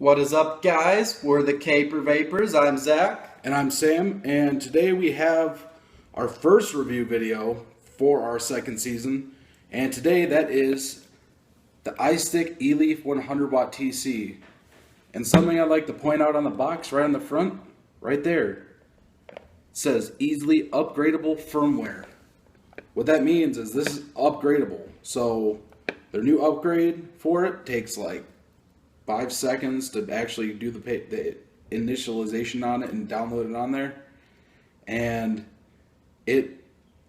What is up, guys? We're the Caper Vapers. I'm Zach. And I'm Sam, and today we have our first review video for our second season, and today that is the iStick Eleaf 100 watt TC. And something I'd like to point out on the box right on the front, right there, it says easily upgradable firmware. What that means is this is upgradable, so their new upgrade for it takes like 5 seconds to actually do the initialization on it and download it on there, and it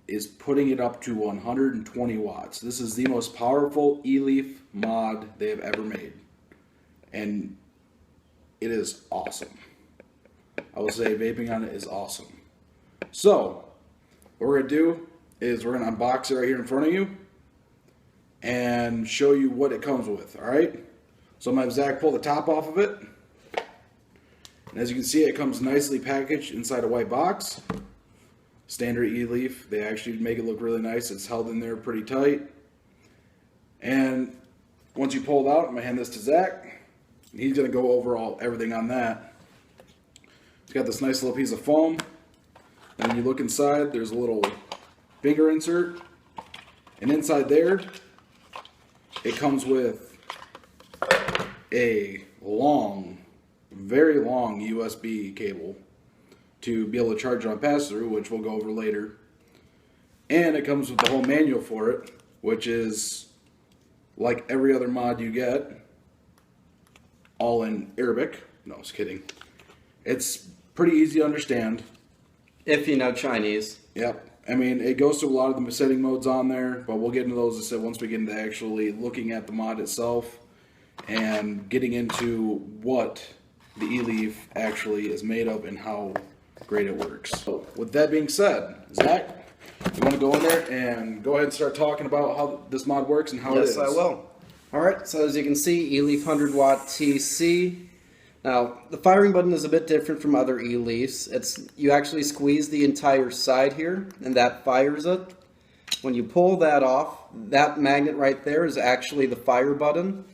is putting it up to 120 watts. This is the most powerful Eleaf mod they have ever made, and it is awesome. I will say vaping on it is awesome. So what we're going to do is we're going to unbox it right here in front of you and show you what it comes with, alright? So I'm going to have Zach pull the top off of it. And as you can see, it comes nicely packaged inside a white box. Standard Eleaf. They actually make it look really nice. It's held in there pretty tight. And once you pull it out, I'm going to hand this to Zach. He's going to go over everything on that. It's got this nice little piece of foam. And when you look inside, there's a little finger insert. And inside there, it comes with a long, very long USB cable to be able to charge it on pass-through, which we'll go over later. And it comes with the whole manual for it, which is like every other mod you get, all in Arabic. No, I was kidding. It's pretty easy to understand. If you know Chinese. Yep. I mean, it goes through a lot of the setting modes on there, but we'll get into those, I said, once we get into actually looking at the mod itself and getting into what the Eleaf actually is made of and how great it works. So with that being said, Zach, you want to go in there and go ahead and start talking about how this mod works and how it is? Yes, I will. Alright, so as you can see, Eleaf 100 watt TC. Now, the firing button is a bit different from other Eleafs. You actually squeeze the entire side here, and that fires it. When you pull that off, that magnet right there is actually the fire button.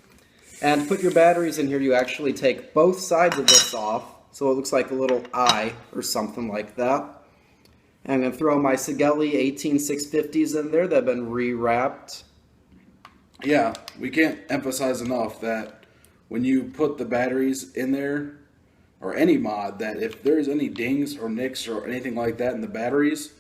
And to put your batteries in here, you actually take both sides of this off, so it looks like a little eye or something like that. And I'm going to throw my Sigelli 18650s in there that have been rewrapped. Yeah, we can't emphasize enough that when you put the batteries in there, or any mod, that if there's any dings or nicks or anything like that in the batteries,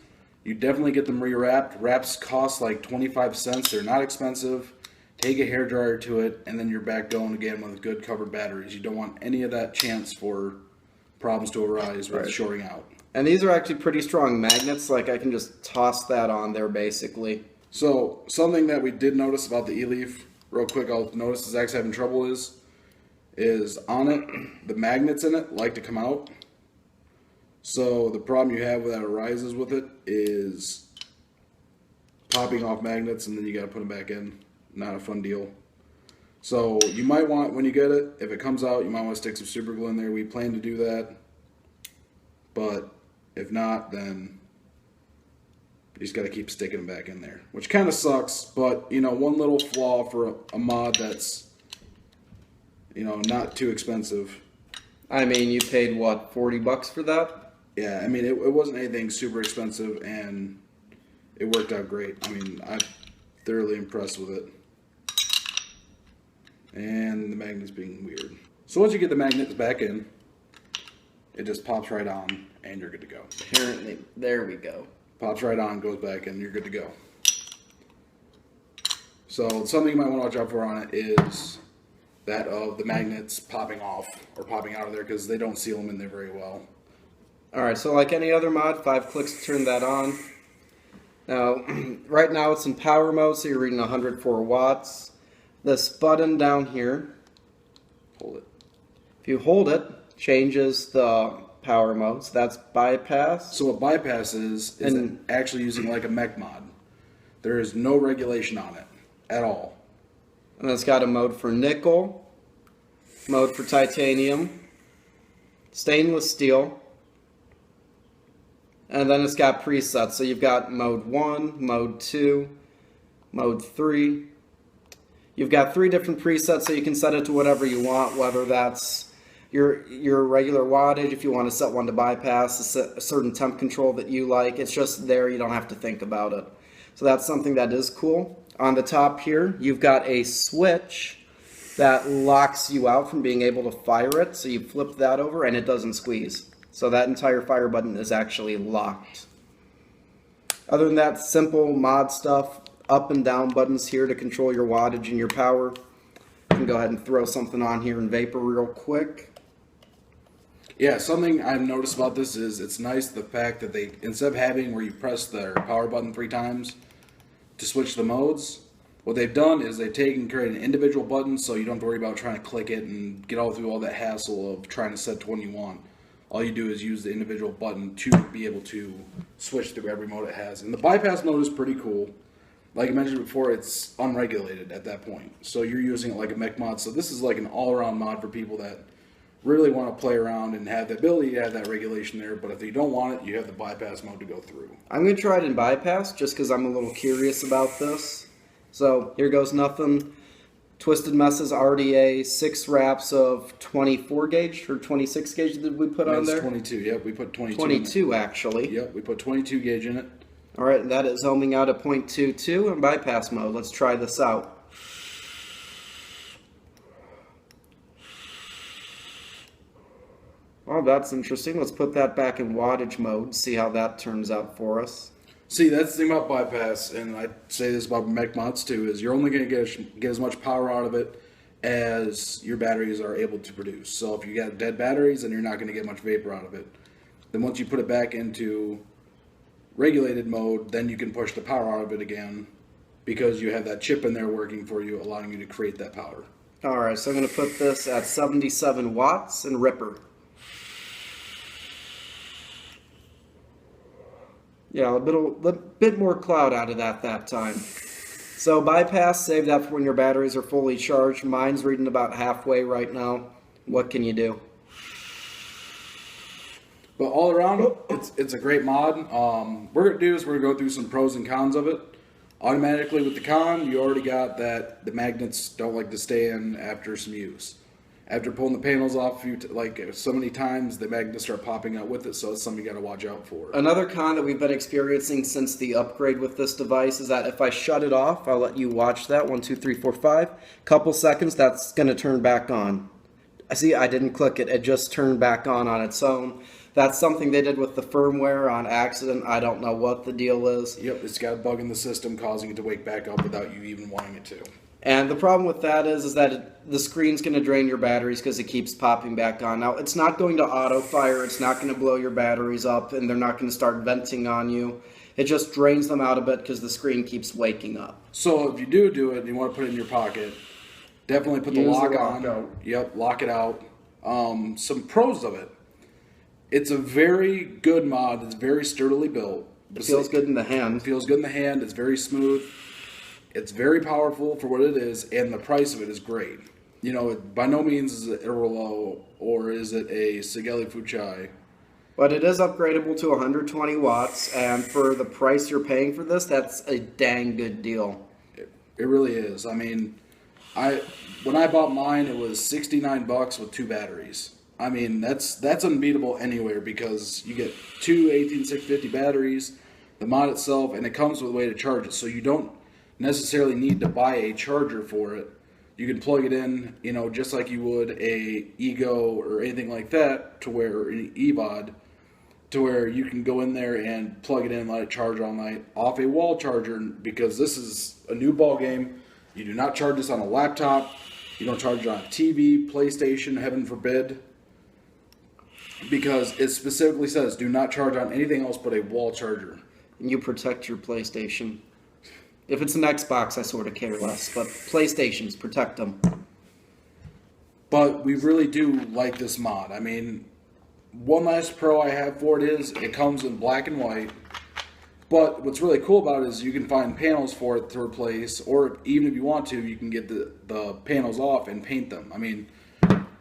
you definitely get them rewrapped. Wraps cost like 25 cents. They're not expensive. Take a hairdryer to it, and then you're back going again with good covered batteries. You don't want any of that chance for problems to arise with shorting out. And these are actually pretty strong magnets. Like, I can just toss that on there, basically. So, something that we did notice about the Eleaf, real quick, I'll notice Zach's having trouble is on it, the magnets in it like to come out. So, the problem you have that arises with it is popping off magnets, and then you got to put them back in. Not a fun deal. So you might want, when you get it, if it comes out, you might want to stick some super glue in there. We plan to do that, but if not, then you just got to keep sticking them back in there, which kind of sucks. But you know, one little flaw for a mod that's, you know, not too expensive. I mean, you paid what, 40 bucks for that? Yeah, I mean, it wasn't anything super expensive, and it worked out great. I mean, I'm thoroughly impressed with it. And the magnet's being weird. So once you get the magnets back in, it just pops right on, and you're good to go. Apparently, there we go. Pops right on, goes back in, you're good to go. So something you might want to watch out for on it is that of the magnets popping off or popping out of there, because they don't seal them in there very well. Alright, so like any other mod, 5 clicks to turn that on. Now, right now it's in power mode, so you're reading 104 watts. This button down here, Hold it. if you hold it, changes the power mode. So that's bypass. So what bypass is actually using like a mech mod. There is no regulation on it at all. And it's got a mode for nickel, mode for titanium, stainless steel, and then it's got presets. So you've got mode 1, mode 2, mode 3. You've got 3 different presets, so you can set it to whatever you want, whether that's your regular wattage. If you want to set one to bypass a certain temp control that you like, it's just there. You don't have to think about it. So that's something that is cool. On the top here, you've got a switch that locks you out from being able to fire it. So you flip that over and it doesn't squeeze. So that entire fire button is actually locked. Other than that, simple mod stuff. Up and down buttons here to control your wattage and your power. You can go ahead and throw something on here in Vapor real quick. Yeah, something I've noticed about this is it's nice the fact that they, instead of having where you press the power button 3 times to switch the modes, what they've done is they've taken and created an individual button so you don't have to worry about trying to click it and get all through all that hassle of trying to set to one you want. All you do is use the individual button to be able to switch through every mode it has. And the bypass mode is pretty cool. Like I mentioned before, it's unregulated at that point. So you're using it like a mech mod. So this is like an all-around mod for people that really want to play around and have the ability to have that regulation there. But if you don't want it, you have the bypass mode to go through. I'm going to try it in bypass just because I'm a little curious about this. So here goes nothing. Twisted Messes RDA, 6 wraps of 24 gauge or 26 gauge did we put on there? 22, yep, we put 22 22 actually. Yep, we put 22 gauge in it. Alright, that is ohming out at 0.22 in bypass mode. Let's try this out. Oh, that's interesting. Let's put that back in wattage mode, see how that turns out for us. See, that's the thing about bypass, and I say this about mech mods too, is you're only going to get as much power out of it as your batteries are able to produce. So if you got dead batteries, then you're not going to get much vapor out of it. Then once you put it back into regulated mode, then you can push the power out of it again because you have that chip in there working for you, allowing you to create that power. Alright, so I'm going to put this at 77 watts and ripper. Yeah, a bit more cloud out of that time. So bypass, save that for when your batteries are fully charged. Mine's reading about halfway right now. What can you do? But all around, it's a great mod. We're going to do is we're going to go through some pros and cons of it. Automatically with the con, you already got that the magnets don't like to stay in after some use. After pulling the panels off so many times, the magnets start popping out with it, so it's something you got to watch out for. Another con that we've been experiencing since the upgrade with this device is that if I shut it off, I'll let you watch that, 1, 2, 3, 4, 5, couple seconds, that's going to turn back on. See, I didn't click it, it just turned back on its own. That's something they did with the firmware on accident. I don't know what the deal is. Yep, it's got a bug in the system causing it to wake back up without you even wanting it to. And the problem with that is that the screen's going to drain your batteries because it keeps popping back on. Now, it's not going to auto-fire, it's not going to blow your batteries up, and they're not going to start venting on you. It just drains them out a bit because the screen keeps waking up. So if you do it and you want to put it in your pocket, definitely put the lock on. Out. Yep, lock it out. Some pros of it. It's a very good mod. It's very sturdily built. It feels good in the hand. It feels good in the hand. It's very smooth. It's very powerful for what it is, and the price of it is great. You know, by no means is it a Rolo or is it a Sigeli Fuchai. But it is upgradable to 120 watts, and for the price you're paying for this, that's a dang good deal. It really is. I mean, when I bought mine, it was $69 with 2 batteries. I mean, that's unbeatable anywhere because you get 2 18650 batteries, the mod itself, and it comes with a way to charge it, so you don't necessarily need to buy a charger for it. You can plug it in, you know, just like you would a Ego or anything like that, to where an eVod, to where you can go in there and plug it in and let it charge all night off a wall charger, because this is a new ball game. You do not charge this on a laptop. You don't charge it on a TV, PlayStation, heaven forbid, because it specifically says do not charge on anything else but a wall charger. And you protect your PlayStation. If it's an Xbox, I sort of care less, but PlayStations, protect them. But we really do like this mod. I mean, one last pro I have for it is it comes in black and white. But what's really cool about it is you can find panels for it to replace, or even if you want to, you can get the panels off and paint them. I mean,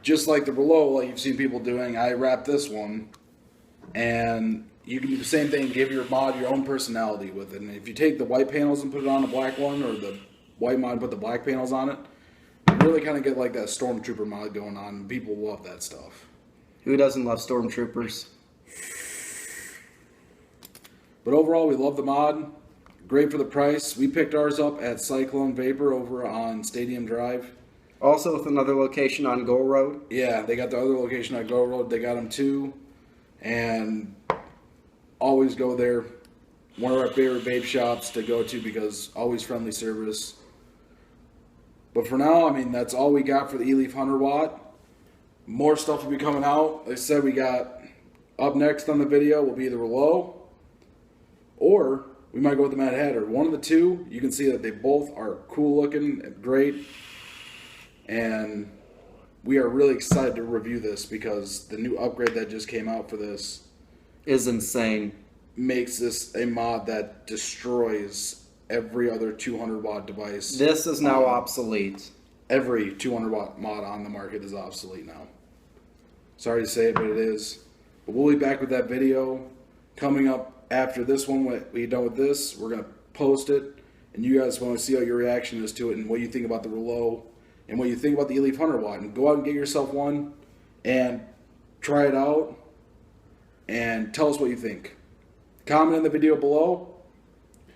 just like the Rolo, like you've seen people doing, I wrapped this one, and you can do the same thing, give your mod your own personality with it. And if you take the white panels and put it on a black one, or the white mod and put the black panels on it, it really kind of get like that Stormtrooper mod going on. People love that stuff. Who doesn't love Stormtroopers? But overall, we love the mod. Great for the price. We picked ours up at Cyclone Vapor over on Stadium Drive. Also with another location on Goal Road. Yeah, they got the other location on Go Road. They got them too. And always go there. One of our favorite vape shops to go to because always friendly service. But for now, I mean, that's all we got for the Eleaf 100 watt. More stuff will be coming out. Like I said, we got up next on the video will be either low or we might go with the Mad Hatter. One of the two, you can see that they both are cool looking and great. And we are really excited to review this because the new upgrade that just came out for this Is insane. makes this a mod that destroys every other 200 watt device. This is now obsolete. Every 200 watt mod on the market is obsolete now. Sorry to say it, but it is. But we'll be back with that video coming up after this one. When we're done with this, we're going to post it. And you guys want to see how your reaction is to it and what you think about the Rouleau and what you think about the Eleaf 100 watt. And go out and get yourself one and try it out and tell us what you think. Comment in the video below.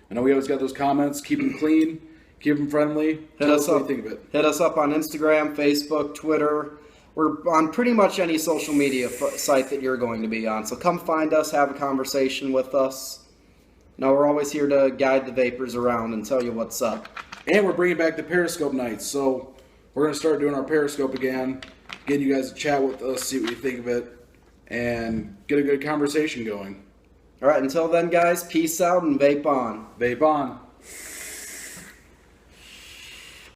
I know we always got those comments. Keep them clean. Keep them friendly. Tell us what you think of it. Hit us up on Instagram, Facebook, Twitter. We're on pretty much any social media site that you're going to be on. So come find us, have a conversation with us. Now we're always here to guide the Vapers around and tell you what's up. And we're bringing back the Periscope nights. So we're going to start doing our Periscope again. Getting you guys to chat with us, see what you think of it, and get a good conversation going. All right, until then, guys, peace out and vape on. Vape on.